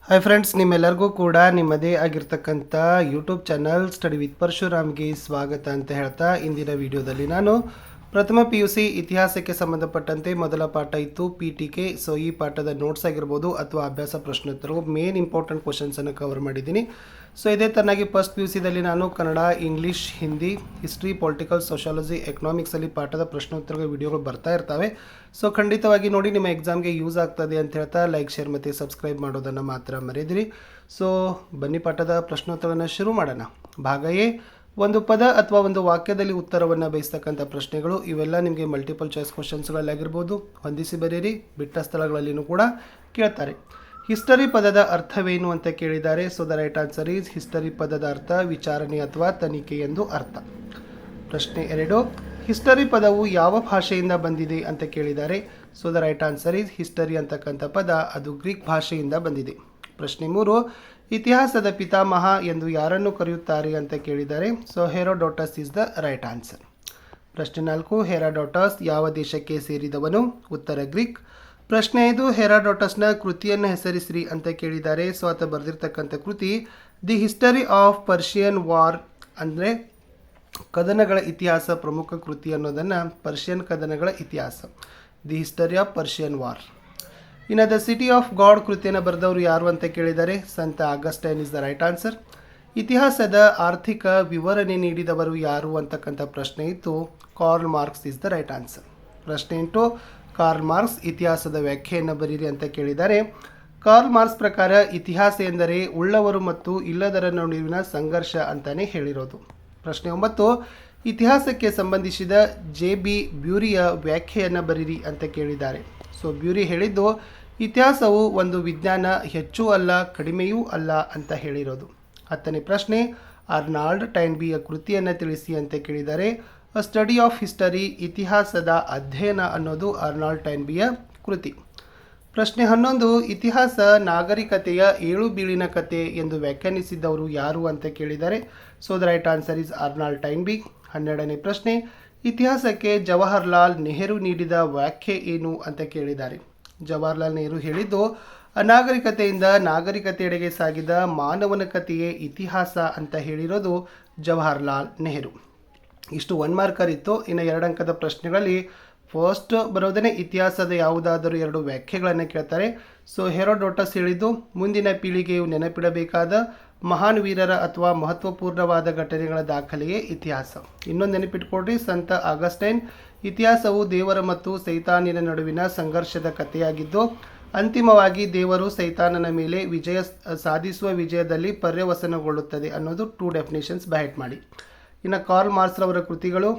Hi friends, ನಿಮ್ಮೆಲ್ಲರಿಗೂ ಕೂಡ ನಿಮ್ಮದೇ ಆಗಿರ್ತಕ್ಕಂಥ ಯೂಟ್ಯೂಬ್ ಚಾನಲ್ ಸ್ಟಡಿ ವಿತ್ ಪರಶುರಾಮ್ಗೆ ಸ್ವಾಗತ ಅಂತ ಹೇಳ್ತಾ ಇಂದಿನ ವಿಡಿಯೋದಲ್ಲಿ ನಾನು ಪ್ರಥಮ PUC ಇತಿಹಾಸಕ್ಕೆ ಸಂಬಂಧಪಟ್ಟಂತೆ ಮೊದಲ ಪಾಠ ಇತ್ತು PTK. ಸೊ ಈ ಪಾಠದ ನೋಟ್ಸ್ ಆಗಿರ್ಬೋದು ಅಥವಾ ಅಭ್ಯಾಸ ಪ್ರಶ್ನೋತ್ತರಗಳು ಮೇನ್ ಇಂಪಾರ್ಟೆಂಟ್ ಕ್ವಶನ್ಸನ್ನು ಕವರ್ ಮಾಡಿದ್ದೀನಿ. ಸೊ ಇದೇ ತರನಾಗಿ ಫಸ್ಟ್ PUCದಲ್ಲಿ ನಾನು Kannada, English, Hindi, history, political, sociology, ಎಕನಾಮಿಕ್ಸಲ್ಲಿ ಪಾಠದ ಪ್ರಶ್ನೋತ್ತರಗಳ ವಿಡಿಯೋಗಳು ಬರ್ತಾ ಇರ್ತವೆ. ಸೊ ಖಂಡಿತವಾಗಿ ನೋಡಿ, ನಿಮ್ಮ ಎಕ್ಸಾಮ್ಗೆ ಯೂಸ್ ಆಗ್ತದೆ ಅಂತ ಹೇಳ್ತಾ ಲೈಕ್, ಶೇರ್ ಮತ್ತು ಸಬ್ಸ್ಕ್ರೈಬ್ ಮಾಡೋದನ್ನು ಮಾತ್ರ ಮರೆಯದಿರಿ. ಸೊ ಬನ್ನಿ ಪಾಠದ ಪ್ರಶ್ನೋತ್ತರವನ್ನು ಶುರು ಮಾಡೋಣ. ಭಾಗ ಎ, ಒಂದು ಪದ ಅಥವಾ ಒಂದು ವಾಕ್ಯದಲ್ಲಿ ಉತ್ತರವನ್ನು ಬಯಸ್ತಕ್ಕಂಥ ಪ್ರಶ್ನೆಗಳು. ಇವೆಲ್ಲ ನಿಮಗೆ ಮಲ್ಟಿಪಲ್ ಚಾಯ್ಸ್ ಕ್ವಶನ್ಸ್ಗಳಾಗಿರ್ಬೋದು. ಹೊಂದಿಸಿ ಬರೆಯಿರಿ, ಬಿಟ್ಟ ಸ್ಥಳಗಳಲ್ಲಿಯೂ ಕೂಡ ಕೇಳ್ತಾರೆ. ಹಿಸ್ಟರಿ ಪದದ ಅರ್ಥವೇನು ಅಂತ ಕೇಳಿದ್ದಾರೆ. So the right answer is history ಪದದ ಅರ್ಥ ವಿಚಾರಣೆ ಅಥವಾ ತನಿಖೆ ಎಂದು ಅರ್ಥ. ಪ್ರಶ್ನೆ 2, ಹಿಸ್ಟರಿ ಪದವು ಯಾವ ಭಾಷೆಯಿಂದ ಬಂದಿದೆ ಅಂತ ಕೇಳಿದ್ದಾರೆ. So the right answer is history ಅಂತಕ್ಕಂಥ ಪದ ಅದು ಗ್ರೀಕ್ ಭಾಷೆಯಿಂದ ಬಂದಿದೆ. ಪ್ರಶ್ನೆ 3, ಇತಿಹಾಸದ ಪಿತಾಮಹ ಎಂದು ಯಾರನ್ನು ಕರೆಯುತ್ತಾರೆ ಅಂತ ಕೇಳಿದ್ದಾರೆ. So Herodotus is the right answer. ಪ್ರಶ್ನೆ 4, ಹೆರೋಡೋಟಸ್ ಯಾವ ದೇಶಕ್ಕೆ ಸೇರಿದವನು. ಉತ್ತರ ಗ್ರೀಕ್. ಪ್ರಶ್ನೆ 5, ಹೆರೋಡೋಟಸ್ನ ಕೃತಿಯನ್ನು ಹೆಸರಿಸ್ರಿ ಅಂತ ಕೇಳಿದ್ದಾರೆ. ಸೊ ಆತ ಬರೆದಿರ್ತಕ್ಕಂಥ ಕೃತಿ the history of Persian war, ಅಂದರೆ ಕದನಗಳ ಇತಿಹಾಸ ಪ್ರಮುಖ ಕೃತಿ ಅನ್ನೋದನ್ನು ಪರ್ಷಿಯನ್ ಕದನಗಳ ಇತಿಹಾಸ, the history of Persian war. ಇನ್ನು ದ ಸಿಟಿ ಆಫ್ ಗಾಡ್ ಕೃತಿಯನ್ನು ಬರೆದವರು ಯಾರು ಅಂತ ಕೇಳಿದ್ದಾರೆ. ಸಂತ Augustine is the right answer. ಇತಿಹಾಸದ ಆರ್ಥಿಕ ವಿವರಣೆ ನೀಡಿದವರು ಯಾರು ಅಂತಕ್ಕಂಥ ಪ್ರಶ್ನೆ ಇತ್ತು. Karl Marx is the right answer. ಪ್ರಶ್ನೆ 8, ಕಾರ್ಲ್ ಮಾರ್ಕ್ಸ್ ಇತಿಹಾಸದ ವ್ಯಾಖ್ಯೆಯನ್ನು ಬರೀರಿ ಅಂತ ಕೇಳಿದ್ದಾರೆ. ಕಾರ್ಲ್ ಮಾರ್ಕ್ಸ್ ಪ್ರಕಾರ ಇತಿಹಾಸ ಎಂದರೆ ಉಳ್ಳವರು ಮತ್ತು ಇಲ್ಲದರ ನಡುವಿನ ಸಂಘರ್ಷ ಅಂತಾನೆ ಹೇಳಿರೋದು. ಪ್ರಶ್ನೆ 9, ಇತಿಹಾಸಕ್ಕೆ ಸಂಬಂಧಿಸಿದ JB ಬ್ಯೂರಿಯ ವ್ಯಾಖ್ಯೆಯನ್ನು ಬರೀರಿ ಅಂತ ಕೇಳಿದ್ದಾರೆ. ಸೊ ಬ್ಯೂರಿ ಹೇಳಿದ್ದು ಇತಿಹಾಸವು ಒಂದು ವಿಜ್ಞಾನ, ಹೆಚ್ಚು ಅಲ್ಲ ಕಡಿಮೆಯೂ ಅಲ್ಲ ಅಂತ ಹೇಳಿರೋದು. 10ನೇ ಪ್ರಶ್ನೆ, ಅರ್ನಾಲ್ಡ್ ಟೈನ್ಬಿಯ ಕೃತಿಯನ್ನು ತಿಳಿಸಿ ಅಂತ ಕೇಳಿದ್ದಾರೆ. ಅ ಸ್ಟಡಿ ಆಫ್ ಹಿಸ್ಟರಿ, ಇತಿಹಾಸದ ಅಧ್ಯಯನ ಅನ್ನೋದು ಅರ್ನಾಲ್ಡ್ ಟೈನ್ಬಿಯ ಕೃತಿ. ಪ್ರಶ್ನೆ 11, ಇತಿಹಾಸ ನಾಗರಿಕತೆಯ ಏಳು ಬೀಳಿನ ಕತೆ ಎಂದು ವ್ಯಾಖ್ಯಾನಿಸಿದವರು ಯಾರು ಅಂತ ಕೇಳಿದ್ದಾರೆ. So the right answer is Arnold Toynbee. 12ನೇ ಪ್ರಶ್ನೆ, ಇತಿಹಾಸಕ್ಕೆ ಜವಾಹರ್ಲಾಲ್ ನೆಹರು ನೀಡಿದ ವ್ಯಾಖ್ಯೆ ಏನು ಅಂತ ಕೇಳಿದ್ದಾರೆ. ಜವಾಹರ್ಲಾಲ್ ನೆಹರು ಹೇಳಿದ್ದು ಅನಾಗರಿಕತೆಯಿಂದ ನಾಗರಿಕತೆಯೆಡೆಗೆ ಸಾಗಿದ ಮಾನವನ ಕಥೆಯೇ ಇತಿಹಾಸ ಅಂತ ಹೇಳಿರೋದು ಜವಾಹರ್ಲಾಲ್ ನೆಹರು. ಇಷ್ಟು 1 ಮಾರ್ಕರ್ ಇತ್ತು. ಇನ್ನು 2 ಅಂಕದ ಪ್ರಶ್ನೆಗಳಲ್ಲಿ ಫಸ್ಟ್ ಬರೋದೇ ಇತಿಹಾಸದ ಯಾವುದಾದರೂ 2 ವ್ಯಾಖ್ಯೆಗಳನ್ನು ಕೇಳ್ತಾರೆ. ಸೊ ಹೆರೋಡೋಟಸ್ ಹೇಳಿದ್ದು ಮುಂದಿನ ಪೀಳಿಗೆಯು ನೆನಪಿಡಬೇಕಾದ ಮಹಾನ್ ವೀರರ ಅಥವಾ ಮಹತ್ವಪೂರ್ಣವಾದ ಘಟನೆಗಳ ದಾಖಲೆಯೇ ಇತಿಹಾಸ. ಇನ್ನೊಂದು ನೆನಪಿಟ್ಕೊಡ್ರಿ, ಸಂತ ಆಗಸ್ಟೈನ್ ಇತಿಹಾಸವು ದೇವರ ಮತ್ತು ಸೈತಾನಿನ ನಡುವಿನ ಸಂಘರ್ಷದ ಕಥೆಯಾಗಿದ್ದು ಅಂತಿಮವಾಗಿ ದೇವರು ಸೈತಾನನ ಮೇಲೆ ವಿಜಯ ಸಾಧಿಸುವ ವಿಜಯದಲ್ಲಿ ಪರ್ಯವಸನಗೊಳ್ಳುತ್ತದೆ ಅನ್ನೋದು 2 ಡೆಫಿನೇಷನ್ಸ್ ಬೈ ಮಾಡಿ. ಇನ್ನು ಕಾರ್ಲ್ ಮಾರ್ಕ್ಸ್ ರವರ ಕೃತಿಗಳು,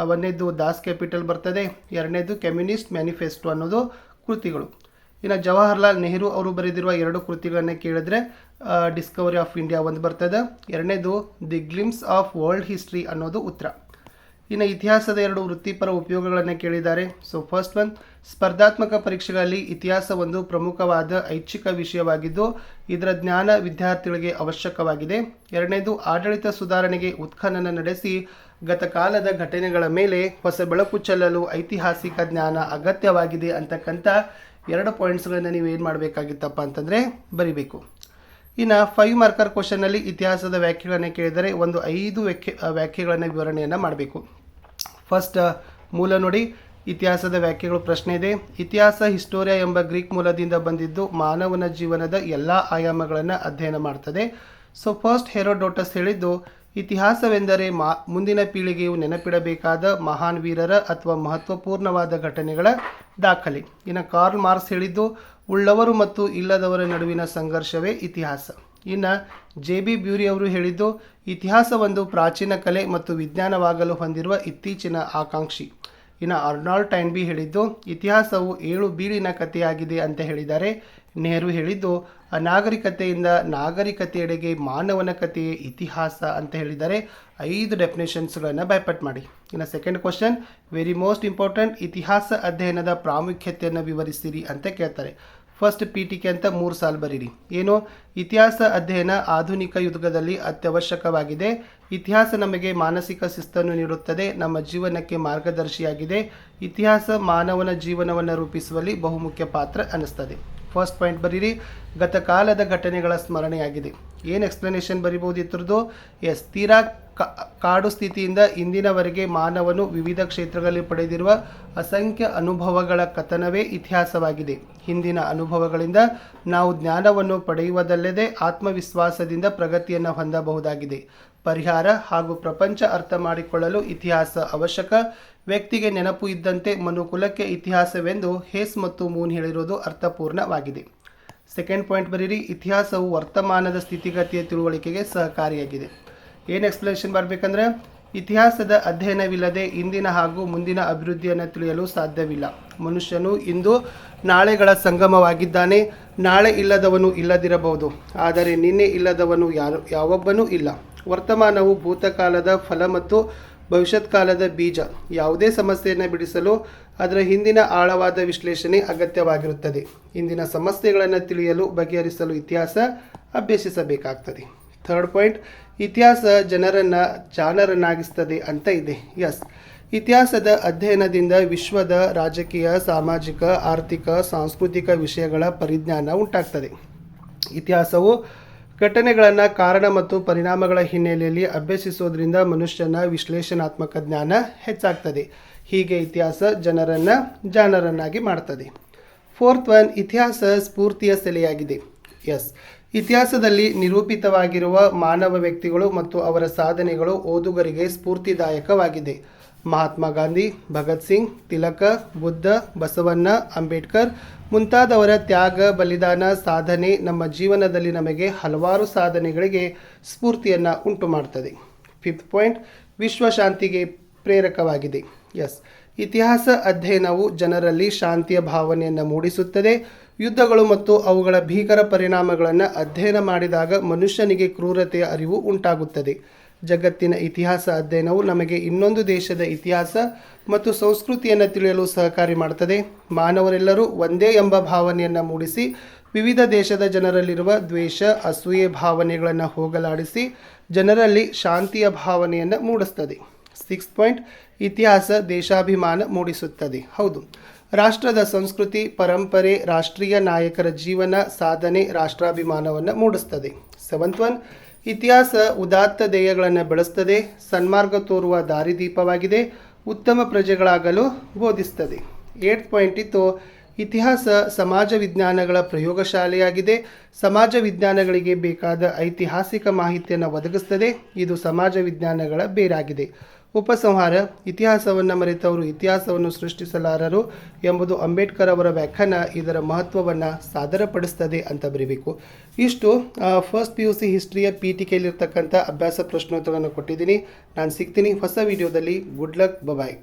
1ನೇದು ದಾಸ್ ಕ್ಯಾಪಿಟಲ್ ಬರ್ತದೆ, 2ನೇದು ಕಮ್ಯುನಿಸ್ಟ್ ಮ್ಯಾನಿಫೆಸ್ಟೋ ಅನ್ನೋದು ಕೃತಿಗಳು. ಇನ್ನು ಜವಾಹರ್ಲಾಲ್ ನೆಹರು ಅವರು ಬರೆದಿರುವ 2 ಕೃತಿಗಳನ್ನು ಕೇಳಿದ್ರೆ ಡಿಸ್ಕವರಿ ಆಫ್ ಇಂಡಿಯಾ ಒಂದು ಬರ್ತದೆ, 2ನೇದು the glimpses of world history ಅನ್ನೋದು ಉತ್ತರ. ಇನ್ನು ಇತಿಹಾಸದ 2 ವೃತ್ತಿಪರ ಉಪಯೋಗಗಳನ್ನು ಕೇಳಿದ್ದಾರೆ. ಸೊ ಫಸ್ಟ್ ಒನ್, ಸ್ಪರ್ಧಾತ್ಮಕ ಪರೀಕ್ಷೆಗಳಲ್ಲಿ ಇತಿಹಾಸ ಒಂದು ಪ್ರಮುಖವಾದ ಐಚ್ಛಿಕ ವಿಷಯವಾಗಿದ್ದು ಇದರ ಜ್ಞಾನ ವಿದ್ಯಾರ್ಥಿಗಳಿಗೆ ಅವಶ್ಯಕವಾಗಿದೆ. 2ನೇದು, ಆಡಳಿತ ಸುಧಾರಣೆಗೆ ಉತ್ಖನನ ನಡೆಸಿ ಗತಕಾಲದ ಘಟನೆಗಳ ಮೇಲೆ ಹೊಸ ಬೆಳಕು ಚೆಲ್ಲಲು ಐತಿಹಾಸಿಕ ಜ್ಞಾನ ಅಗತ್ಯವಾಗಿದೆ ಅಂತಕ್ಕಂಥ 2 ಪಾಯಿಂಟ್ಸ್ಗಳನ್ನು ನೀವು ಏನು ಮಾಡಬೇಕಾಗಿತ್ತಪ್ಪ ಅಂತಂದರೆ ಬರಿಬೇಕು. ಇನ್ನು 5 ಮಾರ್ಕರ್ ಕ್ವಶನ್ನಲ್ಲಿ ಇತಿಹಾಸದ ವ್ಯಾಖ್ಯೆಗಳನ್ನು ಕೇಳಿದರೆ ಒಂದು 5 ವ್ಯಾಖ್ಯೆಗಳನ್ನು ವಿವರಣೆಯನ್ನು ಮಾಡಬೇಕು. ಫಸ್ಟ್ ಮೂಲ ನೋಡಿ, ಇತಿಹಾಸದ ವ್ಯಾಖ್ಯೆಗಳು ಪ್ರಶ್ನೆ ಇದೆ. ಇತಿಹಾಸ ಹಿಸ್ಟೋರಿಯಾ ಎಂಬ ಗ್ರೀಕ್ ಮೂಲದಿಂದ ಬಂದಿದ್ದು ಮಾನವನ ಜೀವನದ ಎಲ್ಲ ಆಯಾಮಗಳನ್ನು ಅಧ್ಯಯನ ಮಾಡ್ತದೆ. ಸೊ ಫಸ್ಟ್ ಹೆರೋಡೋಟಸ್ ಹೇಳಿದ್ದು ಇತಿಹಾಸವೆಂದರೆ ಮುಂದಿನ ಪೀಳಿಗೆಯು ನೆನಪಿಡಬೇಕಾದ ಮಹಾನ್ ವೀರರ ಅಥವಾ ಮಹತ್ವಪೂರ್ಣವಾದ ಘಟನೆಗಳ ದಾಖಲೆ. ಇನ್ನು ಕಾರ್ಲ್ ಮಾರ್ಕ್ಸ್ ಹೇಳಿದ್ದು ಉಳ್ಳವರು ಮತ್ತು ಇಲ್ಲದವರ ನಡುವಿನ ಸಂಘರ್ಷವೇ ಇತಿಹಾಸ. ಇನ್ನು JB ಬ್ಯೂರಿ ಅವರು ಹೇಳಿದ್ದು ಇತಿಹಾಸ ಒಂದು ಪ್ರಾಚೀನ ಕಲೆ ಮತ್ತು ವಿಜ್ಞಾನವಾಗಲು ಹೊಂದಿರುವ ಇತ್ತೀಚಿನ ಆಕಾಂಕ್ಷಿ. ಇನ್ನು ಅರ್ನಾಲ್ಡ್ ಟೈನ್ಬಿ ಹೇಳಿದ್ದು ಇತಿಹಾಸವು 7 ಬೀಳಿನ ಕಥೆಯಾಗಿದೆ ಅಂತ ಹೇಳಿದ್ದಾರೆ. ನೆಹರು ಹೇಳಿದ್ದು ಅನಾಗರಿಕತೆಯಿಂದ ನಾಗರಿಕತೆಯೆಡೆಗೆ ಮಾನವನ ಕಥೆಯೇ ಇತಿಹಾಸ ಅಂತ ಹೇಳಿದ್ದಾರೆ. 5 ಡೆಫಿನೇಷನ್ಸ್ಗಳನ್ನು ಬೈಪಟ್ ಮಾಡಿ. ಇನ್ನು second question, very most important, ಇತಿಹಾಸ ಅಧ್ಯಯನದ ಪ್ರಾಮುಖ್ಯತೆಯನ್ನು ವಿವರಿಸಿರಿ ಅಂತ ಕೇಳ್ತಾರೆ. ಫಸ್ಟ್ PTK ಅಂತ 3 ಸಾಲು ಬರೀರಿ. ಏನು, ಇತಿಹಾಸ ಅಧ್ಯಯನ ಆಧುನಿಕ ಯುಗದಲ್ಲಿ ಅತ್ಯವಶ್ಯಕವಾಗಿದೆ. ಇತಿಹಾಸ ನಮಗೆ ಮಾನಸಿಕ ಶಿಸ್ತನ್ನು ನೀಡುತ್ತದೆ, ನಮ್ಮ ಜೀವನಕ್ಕೆ ಮಾರ್ಗದರ್ಶಿಯಾಗಿದೆ. ಇತಿಹಾಸ ಮಾನವನ ಜೀವನವನ್ನು ರೂಪಿಸುವಲ್ಲಿ ಬಹುಮುಖ್ಯ ಪಾತ್ರ ಅನ್ನಿಸ್ತದೆ. ಫಸ್ಟ್ ಪಾಯಿಂಟ್ ಬರೀರಿ, ಗತಕಾಲದ ಘಟನೆಗಳ ಸ್ಮರಣೆಯಾಗಿದೆ. ಏನು ಎಕ್ಸ್ಪ್ಲನೇಷನ್ ಬರಿಬೋದು ಇದ್ರದ್ದು? ಎಸ್, ತೀರಾ ಕಾಡು ಸ್ಥಿತಿಯಿಂದ ಇಂದಿನವರೆಗೆ ಮಾನವನು ವಿವಿಧ ಕ್ಷೇತ್ರಗಳಲ್ಲಿ ಪಡೆದಿರುವ ಅಸಂಖ್ಯ ಅನುಭವಗಳ ಕಥನವೇ ಇತಿಹಾಸವಾಗಿದೆ. ಹಿಂದಿನ ಅನುಭವಗಳಿಂದ ನಾವು ಜ್ಞಾನವನ್ನು ಪಡೆಯುವುದಲ್ಲದೆ ಆತ್ಮವಿಶ್ವಾಸದಿಂದ ಪ್ರಗತಿಯನ್ನು ಹೊಂದಬಹುದಾಗಿದೆ. ಪರಿಹಾರ ಹಾಗೂ ಪ್ರಪಂಚ ಅರ್ಥ ಮಾಡಿಕೊಳ್ಳಲು ಇತಿಹಾಸ ಅವಶ್ಯಕ. ವ್ಯಕ್ತಿಗೆ ನೆನಪು ಇದ್ದಂತೆ ಮನುಕುಲಕ್ಕೆ ಇತಿಹಾಸವೆಂದು ಹೇಸ್ ಮತ್ತು ಮೂನ್ ಹೇಳಿರುವುದು ಅರ್ಥಪೂರ್ಣವಾಗಿದೆ. ಸೆಕೆಂಡ್ ಪಾಯಿಂಟ್ ಬರೀರಿ, ಇತಿಹಾಸವು ವರ್ತಮಾನದ ಸ್ಥಿತಿಗತಿಯ ತಿಳುವಳಿಕೆಗೆ ಸಹಕಾರಿಯಾಗಿದೆ. ಏನು ಎಕ್ಸ್ಪ್ಲನೇಷನ್ ಬರಬೇಕಂದ್ರೆ, ಇತಿಹಾಸದ ಅಧ್ಯಯನವಿಲ್ಲದೆ ಇಂದಿನ ಹಾಗೂ ಮುಂದಿನ ಅಭಿವೃದ್ಧಿಯನ್ನು ತಿಳಿಯಲು ಸಾಧ್ಯವಿಲ್ಲ. ಮನುಷ್ಯನು ಇಂದು ನಾಳೆಗಳ ಸಂಗಮವಾಗಿದ್ದಾನೆ. ನಾಳೆ ಇಲ್ಲದವನು ಇಲ್ಲದಿರಬಹುದು, ಆದರೆ ನಿನ್ನೆ ಇಲ್ಲದವನು ಯಾವೊಬ್ಬನೂ ಇಲ್ಲ. ವರ್ತಮಾನವು ಭೂತಕಾಲದ ಫಲ ಮತ್ತು ಭವಿಷ್ಯತ್ ಕಾಲದ ಬೀಜ. ಯಾವುದೇ ಸಮಸ್ಯೆಯನ್ನು ಬಿಡಿಸಲು ಅದರ ಹಿಂದಿನ ಆಳವಾದ ವಿಶ್ಲೇಷಣೆ ಅಗತ್ಯವಾಗಿರುತ್ತದೆ. ಇಂದಿನ ಸಮಸ್ಯೆಗಳನ್ನು ತಿಳಿಯಲು ಬಗೆಹರಿಸಲು ಇತಿಹಾಸ ಅಭ್ಯಸಿಸಬೇಕಾಗ್ತದೆ. ಥರ್ಡ್ ಪಾಯಿಂಟ್, ಇತಿಹಾಸ ಜನರನ್ನು ಜಾಣರನ್ನಾಗಿಸ್ತದೆ ಅಂತ ಇದೆ. ಎಸ್, ಇತಿಹಾಸದ ಅಧ್ಯಯನದಿಂದ ವಿಶ್ವದ ರಾಜಕೀಯ, ಸಾಮಾಜಿಕ, ಆರ್ಥಿಕ, ಸಾಂಸ್ಕೃತಿಕ ವಿಷಯಗಳ ಪರಿಜ್ಞಾನ ಉಂಟಾಗ್ತದೆ. ಇತಿಹಾಸವು ಘಟನೆಗಳನ್ನು ಕಾರಣ ಮತ್ತು ಪರಿಣಾಮಗಳ ಹಿನ್ನೆಲೆಯಲ್ಲಿ ಅಭ್ಯಸಿಸೋದ್ರಿಂದ ಮನುಷ್ಯನ ವಿಶ್ಲೇಷಣಾತ್ಮಕ ಜ್ಞಾನ ಹೆಚ್ಚಾಗ್ತದೆ. ಹೀಗೆ ಇತಿಹಾಸ ಜನರನ್ನು ಜಾಣರನ್ನಾಗಿ ಮಾಡ್ತದೆ. ಫೋರ್ತ್ ಒನ್, ಇತಿಹಾಸ ಸ್ಫೂರ್ತಿಯ ಸೆಲೆಯಾಗಿದೆ. ಎಸ್, ಇತಿಹಾಸದಲ್ಲಿ ನಿರೂಪಿತವಾಗಿರುವ ಮಾನವ ವ್ಯಕ್ತಿಗಳು ಮತ್ತು ಅವರ ಸಾಧನೆಗಳು ಓದುಗರಿಗೆ ಸ್ಫೂರ್ತಿದಾಯಕವಾಗಿದೆ. ಮಹಾತ್ಮ ಗಾಂಧಿ, ಭಗತ್ ಸಿಂಗ್, ತಿಲಕ, ಬುದ್ಧ, ಬಸವಣ್ಣ, ಅಂಬೇಡ್ಕರ್ ಮುಂತಾದವರ ತ್ಯಾಗ, ಬಲಿದಾನ, ಸಾಧನೆ ನಮ್ಮ ಜೀವನದಲ್ಲಿ ನಮಗೆ ಹಲವಾರು ಸಾಧನೆಗಳಿಗೆ ಸ್ಫೂರ್ತಿಯನ್ನು ಉಂಟು ಮಾಡ್ತದೆ. ಫಿಫ್ತ್ ಪಾಯಿಂಟ್, ವಿಶ್ವ ಶಾಂತಿಗೆ ಪ್ರೇರಕವಾಗಿದೆ. ಎಸ್, ಇತಿಹಾಸ ಅಧ್ಯಯನವು ಜನರಲ್ಲಿ ಶಾಂತಿಯ ಭಾವನೆಯನ್ನು ಮೂಡಿಸುತ್ತದೆ. ಯುದ್ಧಗಳು ಮತ್ತು ಅವುಗಳ ಭೀಕರ ಪರಿಣಾಮಗಳನ್ನು ಅಧ್ಯಯನ ಮಾಡಿದಾಗ ಮನುಷ್ಯನಿಗೆ ಕ್ರೂರತೆಯ ಅರಿವು ಉಂಟಾಗುತ್ತದೆ. ಜಗತ್ತಿನ ಇತಿಹಾಸ ಅಧ್ಯಯನವು ನಮಗೆ ಇನ್ನೊಂದು ದೇಶದ ಇತಿಹಾಸ ಮತ್ತು ಸಂಸ್ಕೃತಿಯನ್ನು ತಿಳಿಯಲು ಸಹಕಾರಿ ಮಾಡುತ್ತದೆ. ಮಾನವರೆಲ್ಲರೂ ಒಂದೇ ಎಂಬ ಭಾವನೆಯನ್ನು ಮೂಡಿಸಿ ವಿವಿಧ ದೇಶದ ಜನರಲ್ಲಿರುವ ದ್ವೇಷ, ಅಸೂಯೆ ಭಾವನೆಗಳನ್ನು ಹೋಗಲಾಡಿಸಿ ಜನರಲ್ಲಿ ಶಾಂತಿಯ ಭಾವನೆಯನ್ನು ಮೂಡಿಸ್ತದೆ. ಸಿಕ್ಸ್ ಪಾಯಿಂಟ್, ಇತಿಹಾಸ ದೇಶಾಭಿಮಾನ ಮೂಡಿಸುತ್ತದೆ. ಹೌದು, ರಾಷ್ಟ್ರದ ಸಂಸ್ಕೃತಿ, ಪರಂಪರೆ, ರಾಷ್ಟ್ರೀಯ ನಾಯಕರ ಜೀವನ, ಸಾಧನೆ ರಾಷ್ಟ್ರಾಭಿಮಾನವನ್ನು ಮೂಡಿಸ್ತದೆ. ಸೆವೆಂತ್ ಒನ್, ಇತಿಹಾಸ ಉದಾತ್ತ ಧ್ಯೇಯಗಳನ್ನು ಬೆಳೆಸ್ತದೆ. ಸನ್ಮಾರ್ಗ ತೋರುವ ದಾರಿದೀಪವಾಗಿದೆ. ಉತ್ತಮ ಪ್ರಜೆಗಳಾಗಲು ಬೋಧಿಸ್ತದೆ. ಏಟ್ ಪಾಯಿಂಟ್ ಇತ್ತು, ಇತಿಹಾಸ ಸಮಾಜ ವಿಜ್ಞಾನಗಳ ಪ್ರಯೋಗಶಾಲೆಯಾಗಿದೆ. ಸಮಾಜ ವಿಜ್ಞಾನಗಳಿಗೆ ಬೇಕಾದ ಐತಿಹಾಸಿಕ ಮಾಹಿತಿಯನ್ನು ಒದಗಿಸ್ತದೆ. ಇದು ಸಮಾಜ ವಿಜ್ಞಾನಗಳ ಬೇರಾಗಿದೆ. ಉಪಸಂಹಾರ, ಇತಿಹಾಸವನ್ನು ಮರೆತವರು ಇತಿಹಾಸವನ್ನು ಸೃಷ್ಟಿಸಲಾರರು ಎಂಬುದು ಅಂಬೇಡ್ಕರ್ ಅವರ ವ್ಯಾಖ್ಯಾನ ಇದರ ಮಹತ್ವವನ್ನು ಸಾದರಪಡಿಸ್ತದೆ ಅಂತ ಬರೀಬೇಕು. ಇಷ್ಟು ಫಸ್ಟ್ PUC ಹಿಸ್ಟ್ರಿಯ ಪೀಠಿಕೆಯಲ್ಲಿರ್ತಕ್ಕಂಥ ಅಭ್ಯಾಸ ಪ್ರಶ್ನೋತ್ತರಗಳನ್ನು ಕೊಟ್ಟಿದ್ದೀನಿ. ನಾನು ಸಿಗ್ತೀನಿ ಹೊಸ ವಿಡಿಯೋದಲ್ಲಿ. ಗುಡ್ ಲಕ್, ಬಾಯ್.